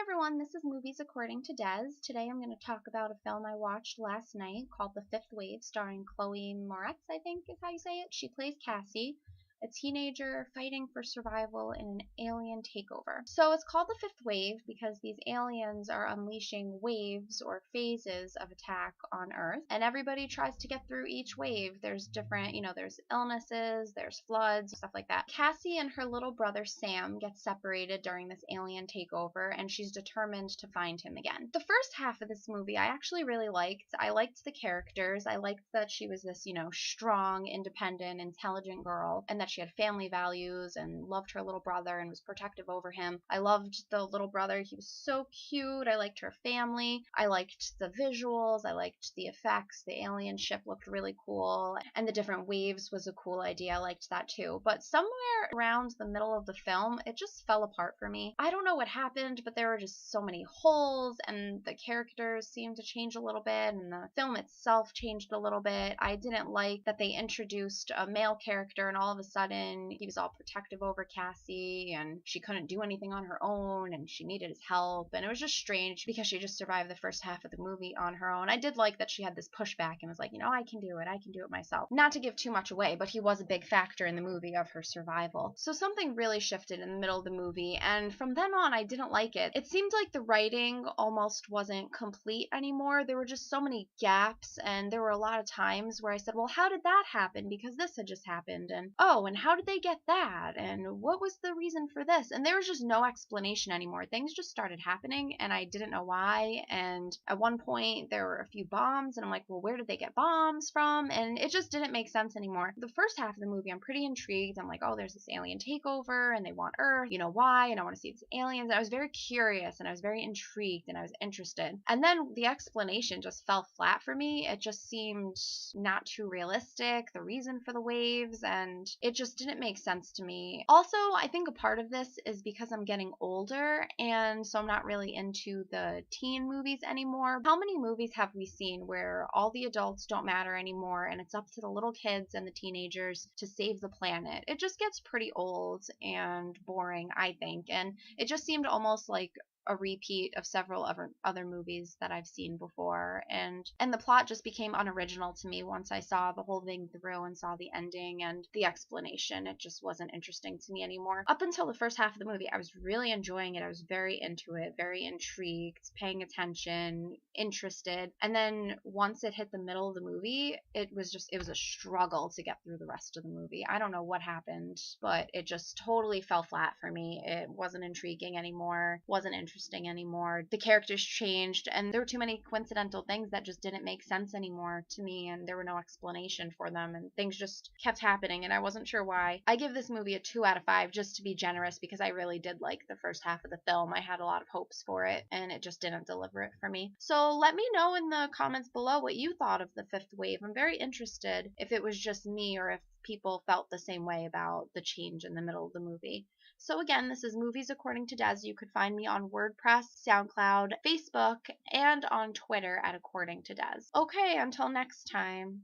everyone, this is Movies According to Des. Today I'm going to talk about a film I watched last night called The Fifth Wave, starring Chloe Moretz, I think is how you say it. She plays Cassie, a teenager fighting for survival in an alien takeover. So it's called The Fifth Wave because these aliens are unleashing waves or phases of attack on Earth, and everybody tries to get through each wave. There's different, there's illnesses, there's floods, stuff like that. Cassie and her little brother Sam get separated during this alien takeover, and she's determined to find him again. The first half of this movie I actually really liked. I liked the characters. I liked that she was this, strong, independent, intelligent girl, and that she had family values and loved her little brother and was protective over him. I loved the little brother. He was so cute. I liked her family. I liked the visuals. I liked the effects. The alien ship looked really cool, and the different waves was a cool idea. I liked that too. But somewhere around the middle of the film, it just fell apart for me. I don't know what happened, but there were just so many holes, and the characters seemed to change a little bit, and the film itself changed a little bit. I didn't like that they introduced a male character, and all of a sudden he was all protective over Cassie, and she couldn't do anything on her own, and she needed his help, and it was just strange because she just survived the first half of the movie on her own. I did like that she had this pushback and was like, I can do it myself. Not to give too much away, but he was a big factor in the movie of her survival. So something really shifted in the middle of the movie, and from then on I didn't like it. It seemed like the writing almost wasn't complete anymore. There were just so many gaps, and there were a lot of times where I said, well, how did that happen? Because this had just happened, and and how did they get that? And what was the reason for this? And there was just no explanation anymore. Things just started happening, and I didn't know why. And at one point there were a few bombs, and I'm like, well, where did they get bombs from? And it just didn't make sense anymore. The first half of the movie, I'm pretty intrigued. I'm like, oh, there's this alien takeover, and they want Earth. Why? And I want to see these aliens. And I was very curious, and I was very intrigued, and I was interested. And then the explanation just fell flat for me. It just seemed not too realistic, the reason for the waves, and it just didn't make sense to me. Also, I think a part of this is because I'm getting older, and so I'm not really into the teen movies anymore. How many movies have we seen where all the adults don't matter anymore, and it's up to the little kids and the teenagers to save the planet? It just gets pretty old and boring, I think, and it just seemed almost like a repeat of several other movies that I've seen before, and the plot just became unoriginal to me once I saw the whole thing through and saw the ending and the explanation. It just wasn't interesting to me anymore. Up until the first half of the movie, I was really enjoying it. I was very into it, very intrigued, paying attention, interested, and then once it hit the middle of the movie, it was a struggle to get through the rest of the movie. I don't know what happened, but it just totally fell flat for me. It wasn't intriguing anymore, wasn't interesting anymore. The characters changed, and there were too many coincidental things that just didn't make sense anymore to me, and there were no explanation for them, and things just kept happening, and I wasn't sure why. I give this movie a 2 out of 5 just to be generous, because I really did like the first half of the film. I had a lot of hopes for it, and it just didn't deliver it for me. So let me know in the comments below what you thought of The Fifth Wave. I'm very interested if it was just me or if people felt the same way about the change in the middle of the movie. So again, this is Movies According to Des. You could find me on WordPress, SoundCloud, Facebook, and on Twitter at According to Des. Okay, until next time.